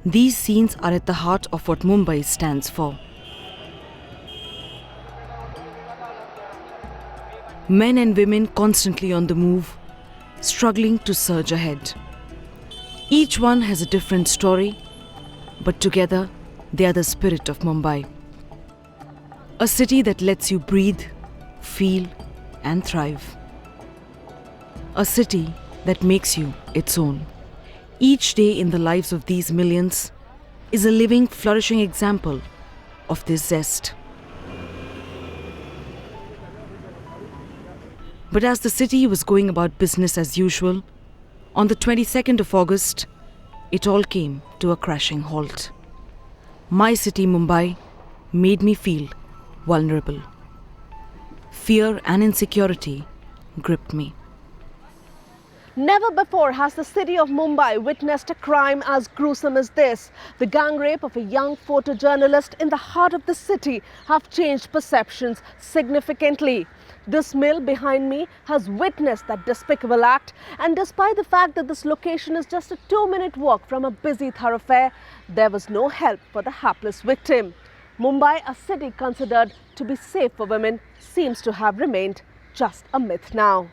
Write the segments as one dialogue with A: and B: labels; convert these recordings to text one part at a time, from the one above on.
A: These scenes are at the heart of what Mumbai stands for. Men and women constantly on the move, struggling to surge ahead. Each one has a different story, but together they are the spirit of Mumbai. A city that lets you breathe, feel, and thrive. A city that makes you its own. Each day in the lives of these millions is a living, flourishing example of this zest. But as the city was going about business as usual, on the 22nd of August, it all came to a crashing halt. My city, Mumbai, made me feel vulnerable. Fear and insecurity gripped me.
B: Never before has the city of Mumbai witnessed a crime as gruesome as this. The gang rape of a young photojournalist in the heart of the city have changed perceptions significantly. This mill behind me has witnessed that despicable act, and despite the fact that this location is just a 2-minute walk from a busy thoroughfare, there was no help for the hapless victim. Mumbai, a city considered to be safe for women, seems to have remained just a myth now.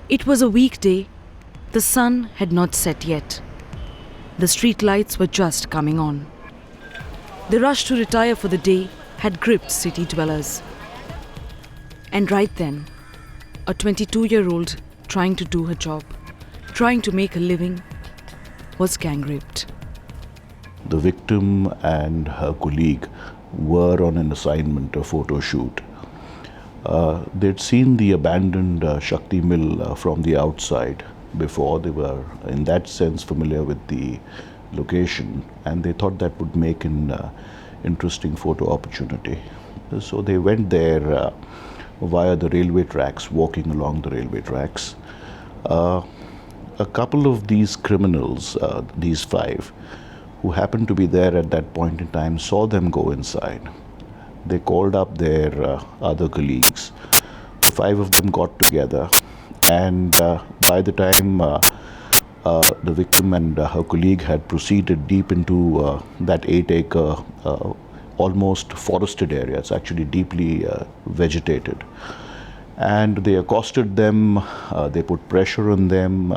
A: It was a weekday. The sun had not set yet. The street lights were just coming on. The rush to retire for the day had gripped city dwellers. And right then, a 22-year-old trying to do her job, trying to make a living, was gang raped.
C: The victim and her colleague were on an assignment, a photo shoot. They'd seen the abandoned Shakti mill from the outside before. They were, in that sense, familiar with the location, and they thought that would make an interesting photo opportunity. So they went there via the railway tracks, walking along the railway tracks. A couple of these criminals, these 5, who happened to be there at that point in time, saw them go inside. They called up their other colleagues. The 5 of them got together, and by the time the victim and her colleague had proceeded deep into that 8-acre almost forested area, it's actually deeply vegetated, and they accosted them, they put pressure on them,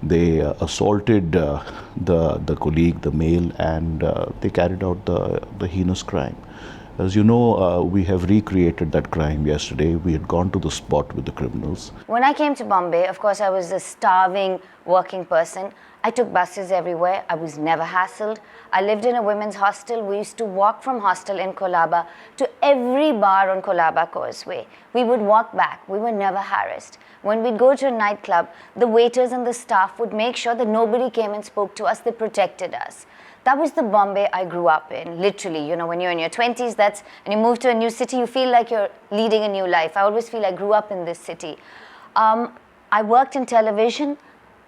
C: they assaulted the colleague, the male, and they carried out the heinous crime. As you know, we have recreated that crime yesterday. We had gone to the spot with the criminals.
D: When I came to Bombay, of course, I was a starving working person. I took buses everywhere. I was never hassled. I lived in a women's hostel. We used to walk from hostel in Colaba to every bar on Colaba Causeway. We would walk back. We were never harassed. When we'd go to a nightclub, the waiters and the staff would make sure that nobody came and spoke to us. They protected us. That was the Bombay I grew up in, literally. You know, when you're in your 20s, and you move to a new city, you feel like you're leading a new life. I always feel I grew up in this city. I worked in television.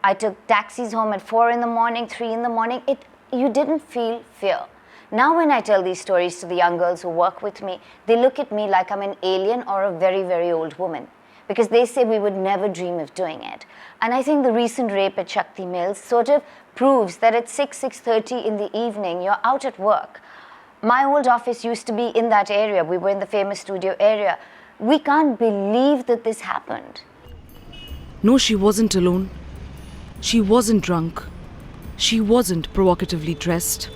D: I took taxis home at 4 in the morning, 3 in the morning. You didn't feel fear. Now when I tell these stories to the young girls who work with me, they look at me like I'm an alien or a very, very old woman, because they say we would never dream of doing it. And I think the recent rape at Shakti Mills sort of proves that at 6:30 in the evening, you're out at work. My old office used to be in that area. We were in the famous studio area. We can't believe that this happened.
A: No, she wasn't alone. She wasn't drunk. She wasn't provocatively dressed.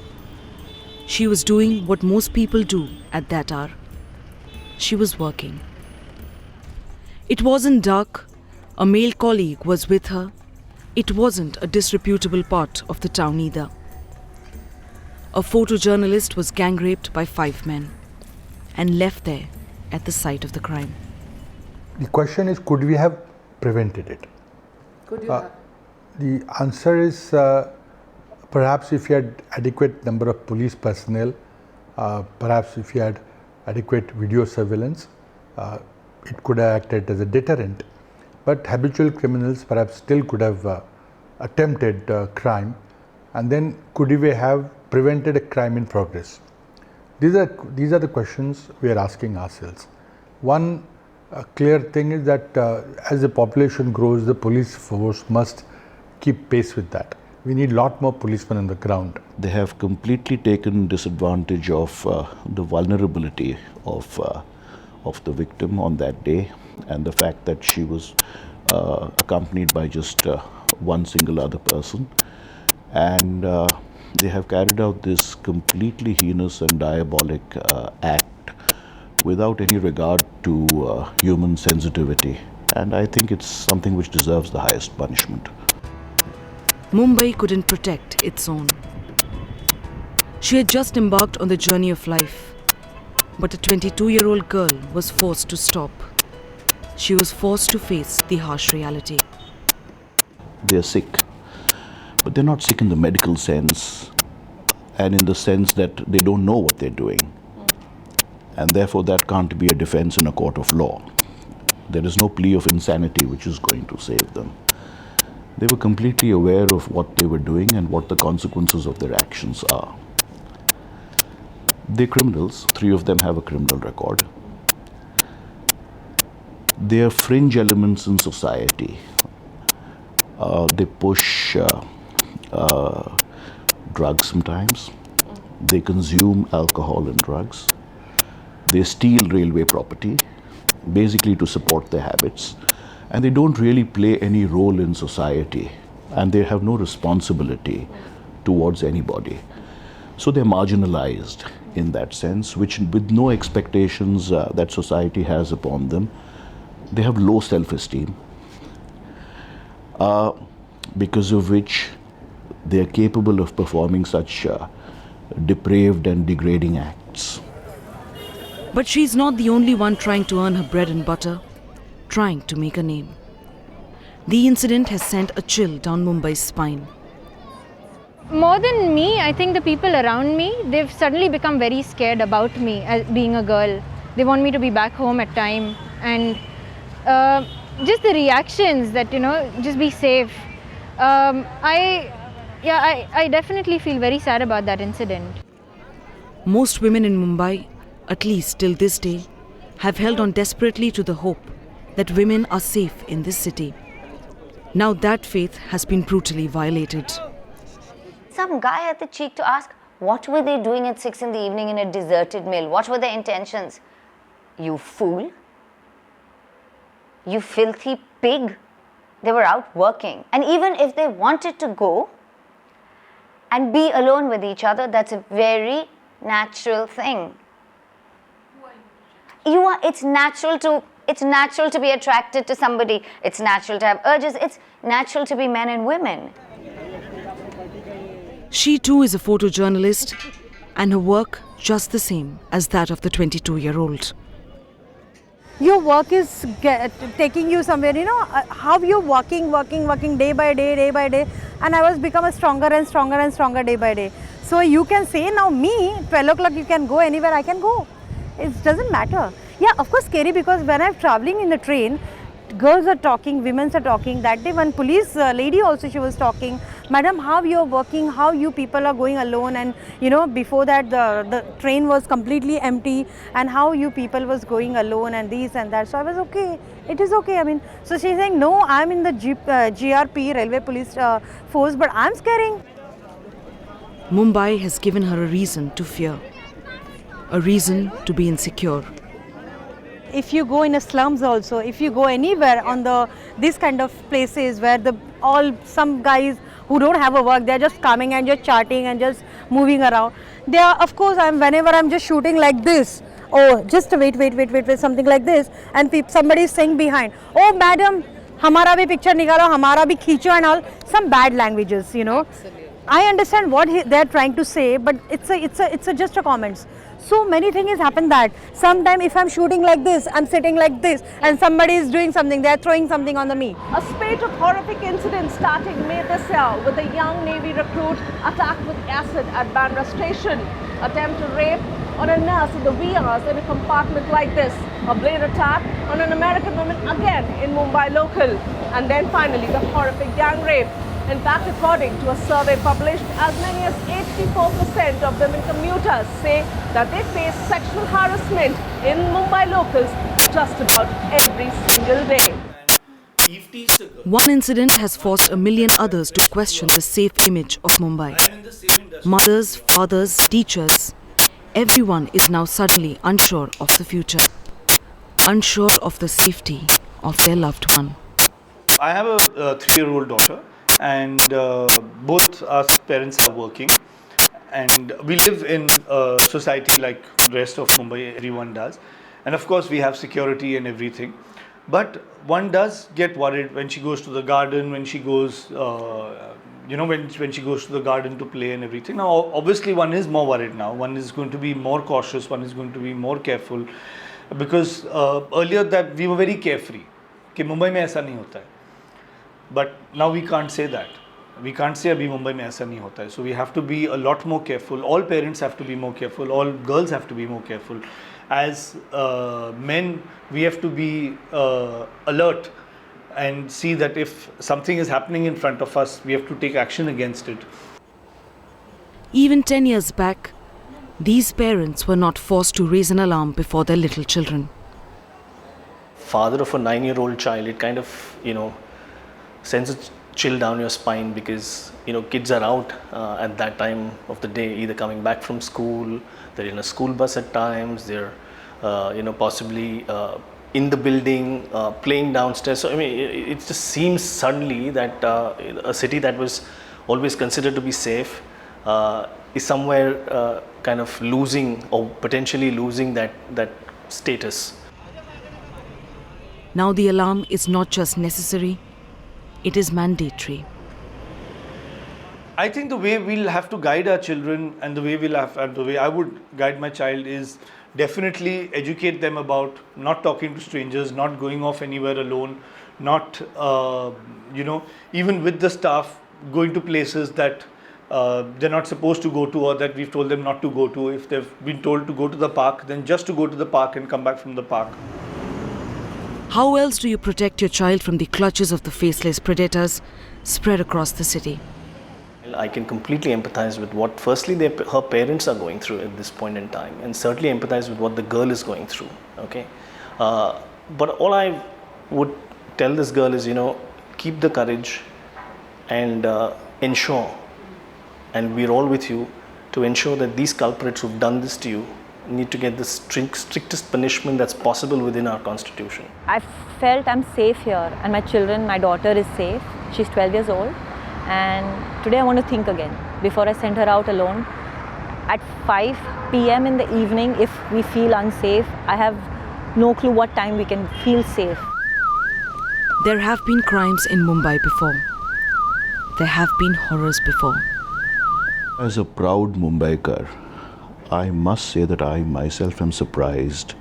A: She was doing what most people do at that hour. She was working. It wasn't dark. A male colleague was with her. It wasn't a disreputable part of the town either. A photojournalist was gang raped by 5 men and left there at the site of the crime.
E: The question is, could we have prevented it?
B: Could you have?
E: The answer is perhaps if you had adequate number of police personnel, perhaps if you had adequate video surveillance, it could have acted as a deterrent. But habitual criminals perhaps still could have attempted crime, and then could we have prevented a crime in progress? These are the questions we are asking ourselves. One clear thing is that as the population grows, the police force must keep pace with that. We need a lot more policemen on the ground.
C: They have completely taken disadvantage of the vulnerability of the victim on that day, and the fact that she was accompanied by just one single other person, and they have carried out this completely heinous and diabolic act without any regard to human sensitivity, and I think it's something which deserves the highest punishment.
A: Mumbai couldn't protect its own. She had just embarked on the journey of life, but a 22-year-old girl was forced to stop. She was forced to face the harsh reality.
C: They're sick, but they're not sick in the medical sense, and in the sense that they don't know what they're doing, and therefore that can't be a defense in a court of law. There is no plea of insanity which is going to save them. They were completely aware of what they were doing and what the consequences of their actions are. They're criminals. 3 of them have a criminal record. They are fringe elements in society. They push drugs sometimes. They consume alcohol and drugs. They steal railway property, basically to support their habits. And they don't really play any role in society, and they have no responsibility towards anybody. So they're marginalized in that sense, which with no expectations that society has upon them. They have low self-esteem, because of which they are capable of performing such depraved and degrading acts.
A: But she's not the only one trying to earn her bread and butter, trying to make a name. The incident has sent a chill down Mumbai's spine.
F: More than me, I think the people around me, they've suddenly become very scared about me as being a girl. They want me to be back home at time, and just the reactions that, just be safe. I definitely feel very sad about that incident.
A: Most women in Mumbai, at least till this day, have held on desperately to the hope that women are safe in this city. Now that faith has been brutally violated.
D: Some guy had the cheek to ask, what were they doing at 6 in the evening in a deserted mill? What were their intentions? You fool. You filthy pig. They were out working. And even if they wanted to go and be alone with each other, that's a very natural thing. It's natural to be attracted to somebody. It's natural to have urges. It's natural to be men and women.
A: She too is a photojournalist, and her work just the same as that of the 22-year-old.
G: Your work is taking you somewhere, how you're working day by day, and I was becoming stronger and stronger day by day. So you can say now me, 12 o'clock you can go anywhere, I can go. It doesn't matter. Yeah, of course scary, because when I'm traveling in the train, girls are talking, women are talking. That day one police lady also, she was talking, madam, how you're working, how you people are going alone, and before that the train was completely empty, and how you people was going alone and this and that. So I was okay, it is okay. So she's saying no, I'm in the GRP, Railway Police Force, but I'm scaring.
A: Mumbai has given her a reason to fear, a reason to be insecure.
G: If you go in a slums also, if you go anywhere on this kind of places where some guys who don't have a work, they're just coming and just chatting and just moving around. They are, of course, whenever I'm just shooting like this, oh, just wait, something like this, and somebody is saying behind, oh madam, hamara bhi picture nikalo, hamara bhi khicho, and all, some bad languages, Absolutely. I understand what they're trying to say, but it's just a comments. So many things happen that sometimes if I'm shooting like this, I'm sitting like this, and somebody is doing something, they're throwing something on me.
B: A spate of horrific incidents starting May this year with a young Navy recruit attacked with acid at Bandra station, attempt to rape on a nurse in the wee hours in a compartment like this, a blade attack on an American woman again in Mumbai local, and then finally the horrific gang rape. In fact, according to a survey published, as many as 84% of women commuters say that they face sexual harassment in Mumbai locals just about every single day.
A: One incident has forced a million others to question the safe image of Mumbai. Mothers, fathers, teachers, everyone is now suddenly unsure of the future, unsure of the safety of their loved one.
H: I have a 3-year-old daughter, and both our parents are working, and we live in a society like the rest of Mumbai, everyone does, and of course we have security and everything, but one does get worried when she goes to the garden, when she goes when she goes to the garden to play and everything. Now obviously one is more worried now, one is going to be more cautious, one is going to be more careful, because earlier that we were very carefree कि मुंबई में ऐसा नहीं होता है, but now we can't say that. We can't say अभी मुंबई में ऐसा नहीं होता है. So we have to be a lot more careful. All parents have to be more careful. All girls have to be more careful. As men, we have to be alert and see that if something is happening in front of us, we have to take action against it.
A: Even 10 years back, these parents were not forced to raise an alarm before their little children.
I: Father of a 9-year-old child, it kind of, sends a chill down your spine, because, kids are out at that time of the day, either coming back from school, they're in a school bus at times, they're, possibly in the building, playing downstairs. So, it just seems suddenly that a city that was always considered to be safe is somewhere kind of losing or potentially losing that status.
A: Now the alarm is not just necessary, it is mandatory.
H: I think the way we'll have to guide our children, and the way I would guide my child, is definitely educate them about not talking to strangers, not going off anywhere alone, not, even with the staff, going to places that they're not supposed to go to, or that we've told them not to go to. If they've been told to go to the park, then just to go to the park and come back from the park.
A: How else do you protect your child from the clutches of the faceless predators spread across the city?
I: I can completely empathize with what firstly her parents are going through at this point in time, and certainly empathize with what the girl is going through. Okay, but all I would tell this girl is, keep the courage and ensure, and we're all with you to ensure that these culprits who've done this to you need to get the strictest punishment that's possible within our constitution.
J: I felt I'm safe here, and my children, my daughter is safe. She's 12 years old, and today I want to think again before I send her out alone. At 5 p.m. in the evening, if we feel unsafe, I have no clue what time we can feel safe.
A: There have been crimes in Mumbai before. There have been horrors before.
C: As a proud Mumbaikar, I must say that I myself am surprised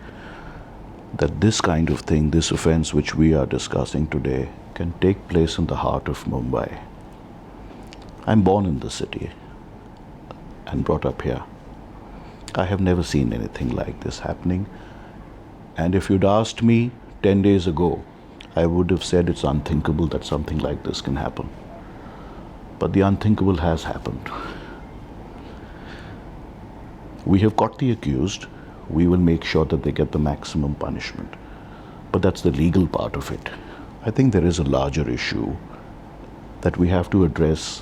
C: that this kind of thing, this offense which we are discussing today, can take place in the heart of Mumbai. I'm born in the city and brought up here. I have never seen anything like this happening. And if you'd asked me 10 days ago, I would have said it's unthinkable that something like this can happen. But the unthinkable has happened. We have got the accused. We will make sure that they get the maximum punishment. But that's the legal part of it. I think there is a larger issue that we have to address,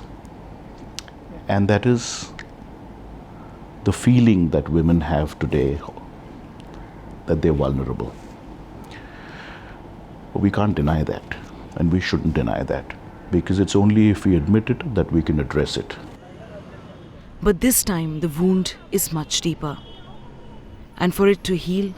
C: and that is the feeling that women have today that they're vulnerable. We can't deny that, and we shouldn't deny that, because it's only if we admit it that we can address it.
A: But this time the wound is much deeper. And for it to heal,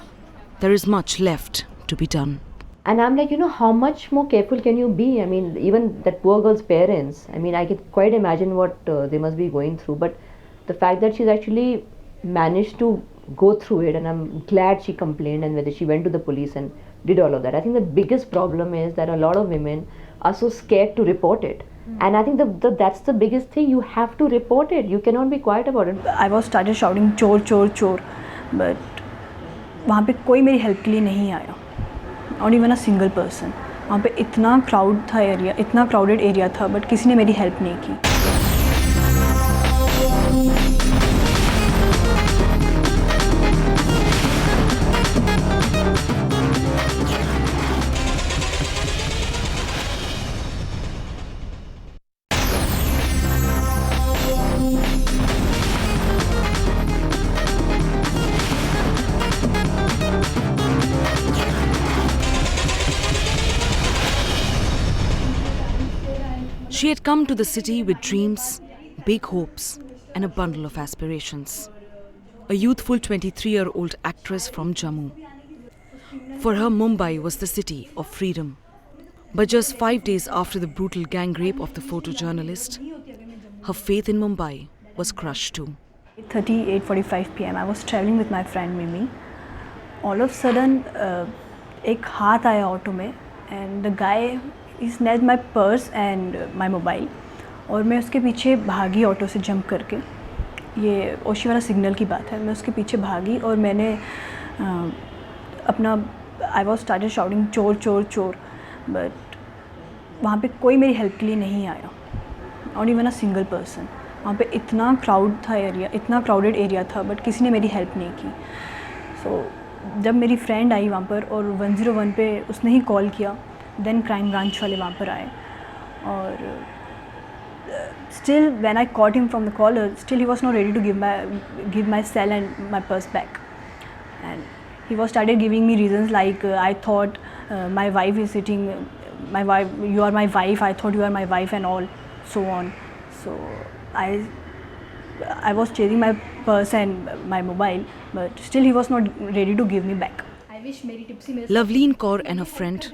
A: there is much left to be done.
K: And I'm like, how much more careful can you be? I mean, even that poor girl's parents, I can quite imagine what they must be going through. But the fact that she's actually managed to go through it, and I'm glad she complained and whether she went to the police and did all of that. I think the biggest problem is that a lot of women are so scared to report it. And I think that's the biggest thing. You have to report it. You cannot be quiet about it.
L: I was started shouting chor chor chor, but वहाँ पे कोई मेरी help के लिए नहीं आया. Not even a single person. वहाँ पे इतना क्राउड था एरिया, इतना क्राउडेड एरिया था, बट किसी ने मेरी हेल्प नहीं की.
A: She had come to the city with dreams, big hopes, and a bundle of aspirations. A youthful 23-year-old actress from Jammu. For her, Mumbai was the city of freedom. But just 5 days after the brutal gang rape of the photojournalist, her faith in Mumbai was crushed too.
L: 8:45 p.m. I was traveling with my friend Mimi. All of a sudden, एक हाथ आया auto में and the guy he snatched my purse and my mobile. और मैं उसके पीछे भागी auto से जंप करके. ये ओशीवारा सिग्नल की बात है. मैं उसके पीछे भागी और मैंने अपना I was started shouting चोर चोर चोर. But वहाँ पे कोई मेरी हेल्प के लिए नहीं आया. Not even a single person. वहाँ पे इतना क्राउड था एरिया, इतना क्राउडेड एरिया था, बट किसी ने मेरी हेल्प नहीं की. सो जब मेरी फ्रेंड आई वहाँ पर और 101 पे उसने ही कॉल किया, देन क्राइम ब्रांच वाले वहाँ पर आए. और still when I caught him from the collar, still he was not ready to give my cell and my purse back. And he was started giving me reasons like I thought my wife is sitting, you are my wife, I thought you are my wife and all so on. So I was chasing my purse and my mobile, but still he was not ready to give me back.
A: Loveleen Kaur and her friend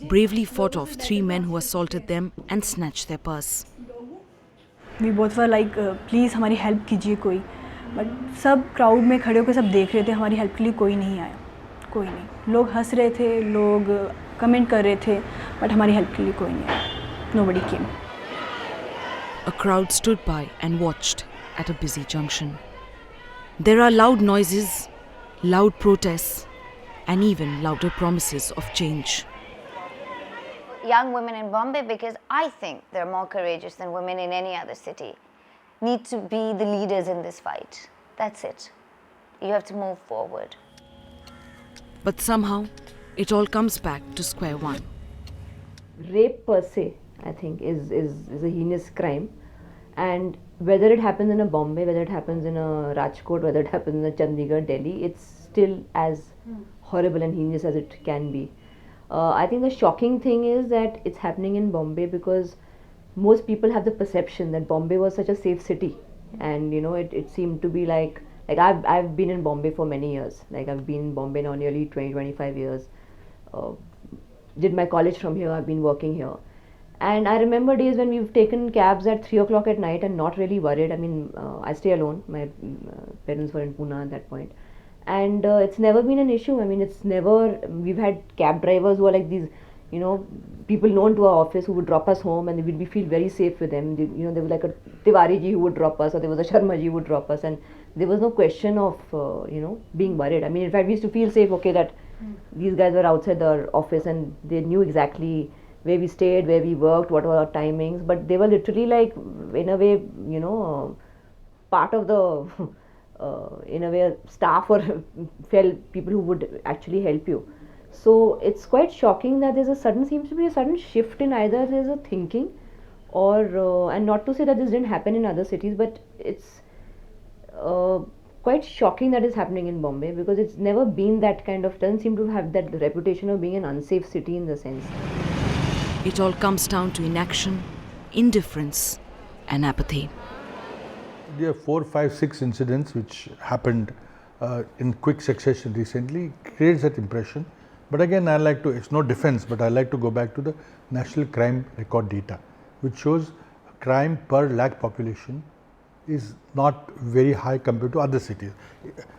A: bravely fought off 3 men who assaulted them and snatched their purse.
L: We both were like, please हमारी help कीजिए कोई. But सब crowd में खड़े होकर सब देख रहे थे, हमारी हेल्प के लिए कोई नहीं आया, कोई नहीं. लोग हंस रहे थे, लोग कमेंट कर रहे थे, बट हमारी हेल्प के लिए कोई नहीं आया. Nobody came.
A: A crowd stood by and watched at a busy junction. There are loud noises, loud protests, and even louder promises of change.
D: Young women in Bombay, because I think they're more courageous than women in any other city, need to be the leaders in this fight. That's it. You have to move forward.
A: But somehow, it all comes back to square one.
K: Rape per se, I think, is a heinous crime. And whether it happens in a Bombay, whether it happens in a Rajkot, whether it happens in a Chandigarh, Delhi, it's still as horrible and heinous as it can be. I think the shocking thing is that it's happening in Bombay because most people have the perception that Bombay was such a safe city, and you know it seemed to be like I've been in Bombay for many years. Like I've been in Bombay now nearly 20-25 years. Did my college from here. I've been working here, and I remember days when we've taken cabs at 3 o'clock at night and not really worried. I mean, I stay alone. My parents were in Pune at that point, and it's never been an issue. I mean, it's never. We've had cab drivers who are like these, you know, people known to our office who would drop us home, and we feel very safe with them. You know, there was like a Tiwari ji who would drop us, or there was a Sharma ji who would drop us, and there was no question of you know, being worried. I mean, in fact, we used to feel safe. Okay, that these guys were outside the office and they knew exactly where we stayed, where we worked, what were our timings. But they were literally like, in a way, you know, part of the in a way, staff or people who would actually help you. So it's quite shocking that seems to be a sudden shift in either there's a thinking or and not to say that this didn't happen in other cities, but it's quite shocking that is happening in Bombay because it's never been that kind of, doesn't seem to have that reputation of being an unsafe city in the sense.
A: It all comes down to inaction, indifference, and apathy.
E: There are 4, 5, 6 incidents which happened in quick succession recently, creates that impression. But again, I like to, it's no defense, but I like to go back to the National Crime Record data, which shows crime per lakh population is not very high compared to other cities.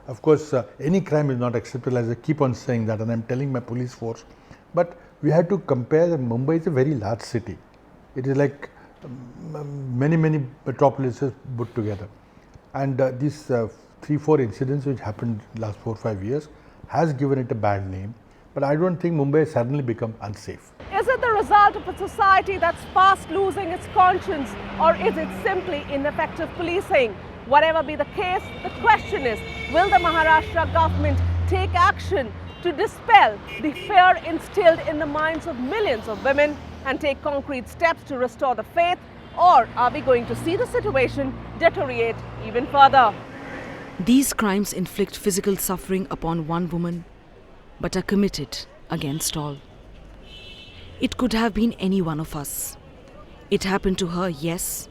E: Of course, any crime is not acceptable, as I keep on saying that, and I'm telling my police force. But we had to compare that Mumbai is a very large city. It is like many metropolises put together. And these 3, 4 incidents which happened last 4, 5 years has given it a bad name. But I don't think Mumbai has suddenly become unsafe.
B: Is it the result of a society that's fast losing its conscience, or is it simply ineffective policing? Whatever be the case, the question is, will the Maharashtra government take action to dispel the fear instilled in the minds of millions of women and take concrete steps to restore the faith, or are we going to see the situation deteriorate even further?
A: These crimes inflict physical suffering upon one woman, but are committed against all. It could have been any one of us. It happened to her, yes,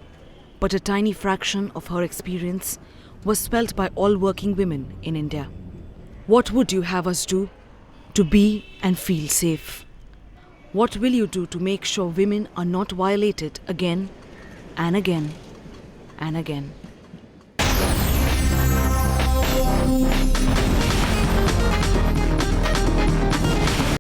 A: but a tiny fraction of her experience was felt by all working women in India. What would you have us do to be and feel safe? What will you do to make sure women are not violated again and again and again?